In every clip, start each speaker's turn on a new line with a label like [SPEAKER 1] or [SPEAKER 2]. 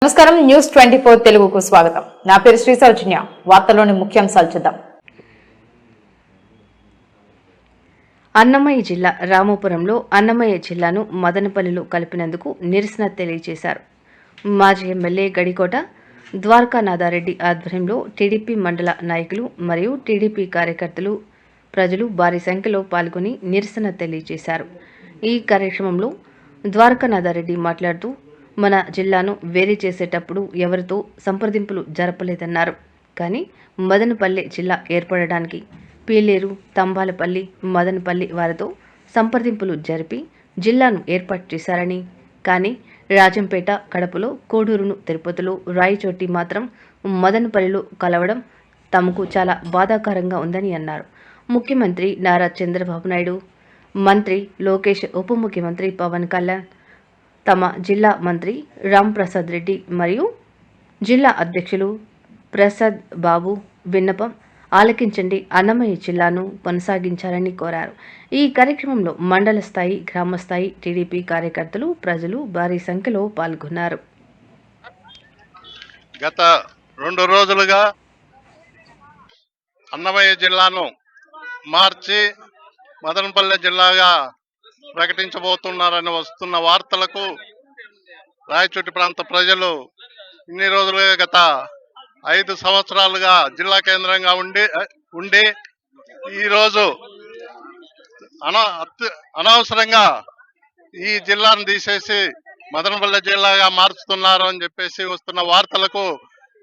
[SPEAKER 1] నమస్కారం న్యూస్ 24 తెలుగుకు స్వాగతం. నా పేరు శ్రీ సౌజన్య. వార్తల్లోని ముఖ్యాంశాలు చూద్దాం.
[SPEAKER 2] అన్నమయ్య జిల్లా రామాపురంలో అన్నమయ్య జిల్లాను మదనపల్లిలో కలిపినందుకు నిరసన తెలియజేశారు. మాజీ ఎమ్మెల్యే గడికోట ద్వారకానాథారెడ్డి ఆధ్వర్యంలో టీడీపీ మండల నాయకులు మరియు టీడీపీ కార్యకర్తలు ప్రజలు భారీ సంఖ్యలో పాల్గొని నిరసన తెలియజేశారు. ఈ కార్యక్రమంలో ద్వారకానాథారెడ్డి మాట్లాడుతూ మన జిల్లాను వేరే చేసేటప్పుడు ఎవరితో సంప్రదింపులు జరపలేదన్నారు. కానీ మదనపల్లి జిల్లా ఏర్పడడానికి పీలేరు, తంబాలపల్లి, మదనపల్లి వారితో సంప్రదింపులు జరిపి జిల్లాను ఏర్పాటు చేశారని, కానీ రాజంపేట, కడపలో, కోడూరును తిరుపతిలో, రాయచోటి మాత్రం మదనపల్లిలో కలవడం తమకు చాలా బాధాకరంగా ఉందని అన్నారు. ముఖ్యమంత్రి నారా చంద్రబాబు నాయుడు, మంత్రి లోకేష్, ఉప ముఖ్యమంత్రి పవన్ కళ్యాణ్, తమ జిల్లా మంత్రి రాంప్రసాద్ రెడ్డి మరియు జిల్లా అధ్యక్షులు ప్రసాద్ బాబు విన్నపం ఆలకించండి, అన్నమయ్య జిల్లాను కొనసాగించాలని కోరారు. ఈ కార్యక్రమంలో మండల స్థాయి, గ్రామ స్థాయి టీడీపీ కార్యకర్తలు, ప్రజలు భారీ సంఖ్యలో పాల్గొన్నారు.
[SPEAKER 3] గత 2 రోజులుగా అన్నమయ్య జిల్లాను మార్చి మదనపల్లె జిల్లాగా ప్రకటించబోతున్నారని వస్తున్న వార్తలకు రాయచోటి ప్రాంత ప్రజలు ఇన్ని రోజులుగా గత 5 సంవత్సరాలుగా జిల్లా కేంద్రంగా ఉండి ఈరోజు అనవసరంగా ఈ జిల్లాను తీసేసి మదనపల్లె జిల్లాగా మార్చుతున్నారు అని చెప్పేసి వస్తున్న వార్తలకు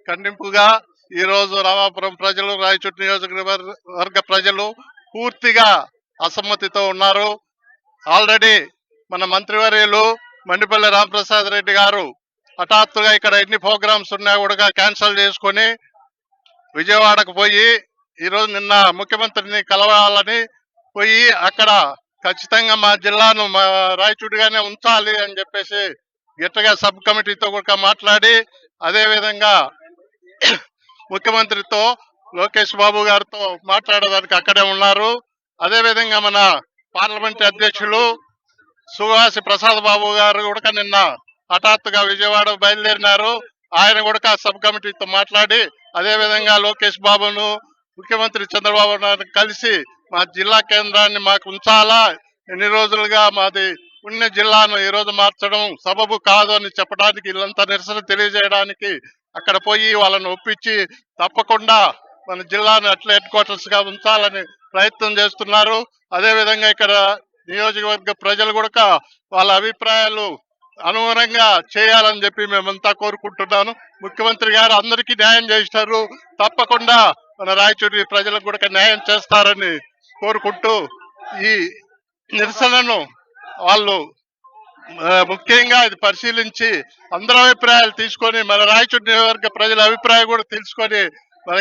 [SPEAKER 3] ఖండింపుగా ఈరోజు రామాపురం ప్రజలు, రాయచోటి నియోజకవర్గ ప్రజలు పూర్తిగా అసమ్మతితో ఉన్నారు. ఆల్రెడీ మన మంత్రివర్యులు మండిపల్లి రాంప్రసాద్ రెడ్డి గారు హఠాత్తుగా ఇక్కడ ఎన్ని ప్రోగ్రామ్స్ ఉన్నా కూడా క్యాన్సిల్ చేసుకొని విజయవాడకు పోయి ఈరోజు నిన్న ముఖ్యమంత్రిని కలవాలని పోయి అక్కడ ఖచ్చితంగా మా జిల్లాను రాయచూటిగానే ఉంచాలి అని చెప్పేసి గట్టిగా సబ్ కమిటీతో కూడా మాట్లాడి, అదేవిధంగా ముఖ్యమంత్రితో లోకేష్ బాబు గారితో మాట్లాడడానికి అక్కడే ఉన్నారు. అదేవిధంగా మన పార్లమెంట్ అధ్యక్షులు సుహాసి ప్రసాద్ బాబు గారు కూడా నిన్న హఠాత్తుగా విజయవాడ బయలుదేరినారు. ఆయన కూడా సబ్ కమిటీతో మాట్లాడి, అదేవిధంగా లోకేష్ బాబును, ముఖ్యమంత్రి చంద్రబాబు నాయుడు కలిసి మా జిల్లా కేంద్రాన్ని మాకు ఉంచాలా, ఎన్ని రోజులుగా మాది ఉన్న జిల్లాను ఈ రోజు మార్చడం సబబు కాదు అని చెప్పడానికి, వీళ్ళంతా నిరసన తెలియజేయడానికి అక్కడ పోయి వాళ్ళని ఒప్పించి తప్పకుండా మన జిల్లాను అట్లా హెడ్ క్వార్టర్స్ గా ఉంచాలని ప్రయత్నం చేస్తున్నారు. అదేవిధంగా ఇక్కడ నియోజకవర్గ ప్రజలు కూడా వాళ్ళ అభిప్రాయాలు అనుగుణంగా చేయాలని చెప్పి మేమంతా కోరుకుంటున్నాను. ముఖ్యమంత్రి గారు అందరికీ న్యాయం చేస్తారు, తప్పకుండా మన రాయచూటి ప్రజలకు కూడా న్యాయం చేస్తారని కోరుకుంటూ ఈ నిరసనను వాళ్ళు ముఖ్యంగా ఇది పరిశీలించి అందరి అభిప్రాయాలు తీసుకొని మన రాయచూటి నియోజకవర్గ ప్రజల అభిప్రాయం కూడా తెలుసుకొని మన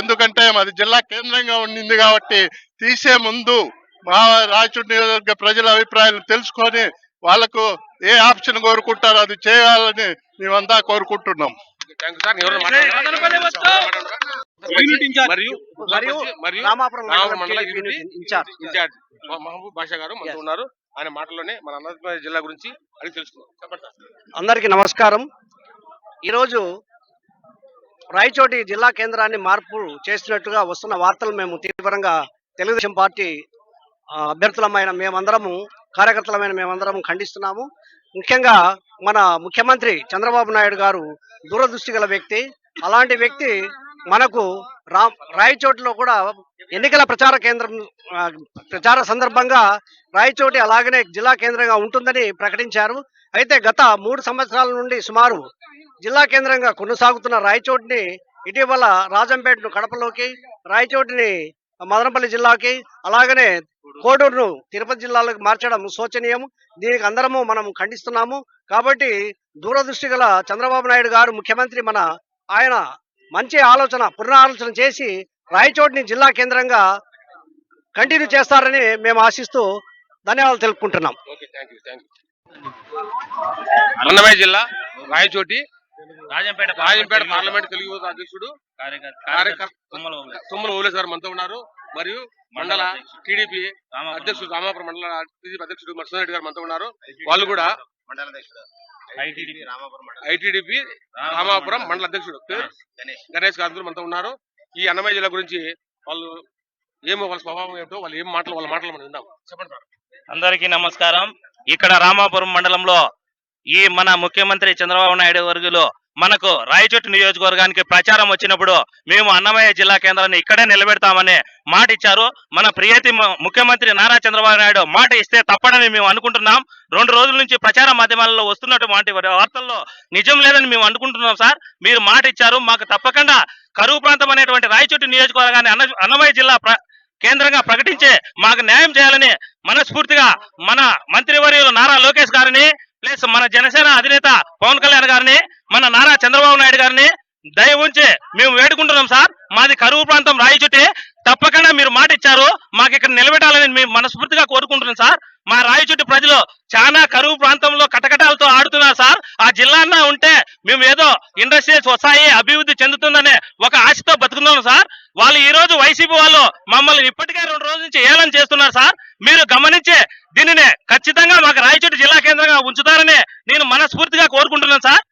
[SPEAKER 3] ఎందుకంటే మాది జిల్లా కేంద్రంగా ఉండింది కాబట్టి తీసే ముందు మా రాయచూటి నియోజకవర్గ ప్రజల అభిప్రాయాలు తెలుసుకొని వాళ్ళకు ఏ ఆప్షన్ కోరుకుంటారో అది చేయాలని మేమంతా కోరుకుంటున్నాం.
[SPEAKER 4] మహబూబ్ బాషా గారు మనతో ఉన్నారు. ఆయన మాటల్లోనే మన అన్నమయ్య జిల్లా గురించి అని తెలుసుకున్నాం. చెప్పండి. అందరికీ నమస్కారం. ఈరోజు రాయచోటి జిల్లా కేంద్రాన్ని మార్పు చేస్తున్నట్టుగా వస్తున్న వార్తలు మేము తీవ్రంగా తెలుగుదేశం పార్టీ అభ్యర్థులమైన మేమందరము, కార్యకర్తలమైన మేమందరము ఖండిస్తున్నాము. ముఖ్యంగా మన ముఖ్యమంత్రి చంద్రబాబు నాయుడు గారు దూరదృష్టి గల వ్యక్తి. అలాంటి వ్యక్తి మనకు రాయచోటిలో కూడా ఎన్నికల ప్రచార సందర్భంగా రాయచోటి అలాగనే జిల్లా కేంద్రంగా ఉంటుందని ప్రకటించారు. అయితే గత 3 సంవత్సరాల నుండి సుమారు జిల్లా కేంద్రంగా కొనసాగుతున్న రాయచోటిని ఇటీవల రాజంపేటను కడపలోకి, రాయచోటిని మదనపల్లి జిల్లాకి, అలాగనే కోడూరును తిరుపతి జిల్లాలోకి మార్చడం శోచనీయం. దీనికి అందరము మనం ఖండిస్తున్నాము. కాబట్టి దూరదృష్టి గల చంద్రబాబు నాయుడు గారు ముఖ్యమంత్రి ఆయన మంచి పునరాలోచన చేసి రాయచోటిని జిల్లా కేంద్రంగా కంటిన్యూ చేస్తారని మేము ఆశిస్తూ ధన్యవాదాలు తెలుపుకుంటున్నాం.
[SPEAKER 5] అన్నమయ్య జిల్లా రాయచోటి రాజంపేట పార్లమెంట్ తెలుగు అధ్యక్షుడు తుమ్మల ఓలేశ్ గారు మనతో ఉన్నారు. మరియు మండల టీడీపీ అధ్యక్షుడు రామాపురం మండల టీడీపీ అధ్యక్షుడు మత్స్యరెడ్డి గారు మనతో ఉన్నారు. వాళ్ళు కూడా ఐటీడీపీ రామాపురం మండల అధ్యక్షుడు పేరు గణేష్ గారు మనతో ఉన్నారు. ఈ అన్నమయ్య జిల్లా గురించి వాళ్ళు ఏమో వాళ్ళ స్వభావం ఏమిటో వాళ్ళ మాటలు మనం విందాం. చెప్పండి సార్.
[SPEAKER 6] అందరికీ నమస్కారం. ఇక్కడ రామాపురం మండలంలో ఈ మన ముఖ్యమంత్రి చంద్రబాబు నాయుడు వర్గులు మనకు రాయచోటి నియోజకవర్గానికి ప్రచారం వచ్చినప్పుడు మేము అన్నమయ్య జిల్లా కేంద్రాన్ని ఇక్కడే నిలబెడతామని మాట ఇచ్చారు. మన ప్రియతి ముఖ్యమంత్రి నారా చంద్రబాబు నాయుడు మాట ఇస్తే తప్పడని మేము అనుకుంటున్నాం. 2 రోజుల నుంచి ప్రచార మాధ్యమాలలో వస్తున్నటువంటి వార్తల్లో నిజం లేదని మేము అనుకుంటున్నాం సార్. మీరు మాట ఇచ్చారు, మాకు తప్పకుండా కరువు ప్రాంతం అనేటువంటి రాయచోటి నియోజకవర్గాన్ని అన్నమయ్య జిల్లా కేంద్రంగా ప్రకటించే మాకు న్యాయం చేయాలని మనస్ఫూర్తిగా మన మంత్రివర్యులు నారా లోకేష్ గారిని ప్లస్ మన జనసేన అధినేత పవన్ కళ్యాణ్ గారిని మన నారా చంద్రబాబు నాయుడు గారిని దయ ఉంచి మేము వేడుకుంటున్నాం సార్. మాది కరువు ప్రాంతం రాయచోటి, తప్పకుండా మీరు మాట ఇచ్చారు, మాకు ఇక్కడ నిలబెట్టాలని మేము మనస్ఫూర్తిగా కోరుకుంటున్నాం సార్. మా రాయచోటి ప్రజలు చాలా కరువు ప్రాంతంలో కటకటాలతో ఆడుతున్నారు సార్. ఆ జిల్లా ఉంటే మేము ఏదో ఇండస్ట్రీస్ వస్తాయి, అభివృద్ధి చెందుతుందనే ఒక ఆశతో బతుకున్నాం సార్. వాళ్ళు ఈ రోజు వైసీపీ వాళ్ళు మమ్మల్ని ఇప్పటికే 2 రోజుల నుంచి ఏలం చేస్తున్నారు సార్. మీరు గమనించి దీనిని ఖచ్చితంగా మాకు రాయచోటి జిల్లా కేంద్రంగా ఉంచుతారని నేను మనస్ఫూర్తిగా కోరుకుంటున్నాను సార్.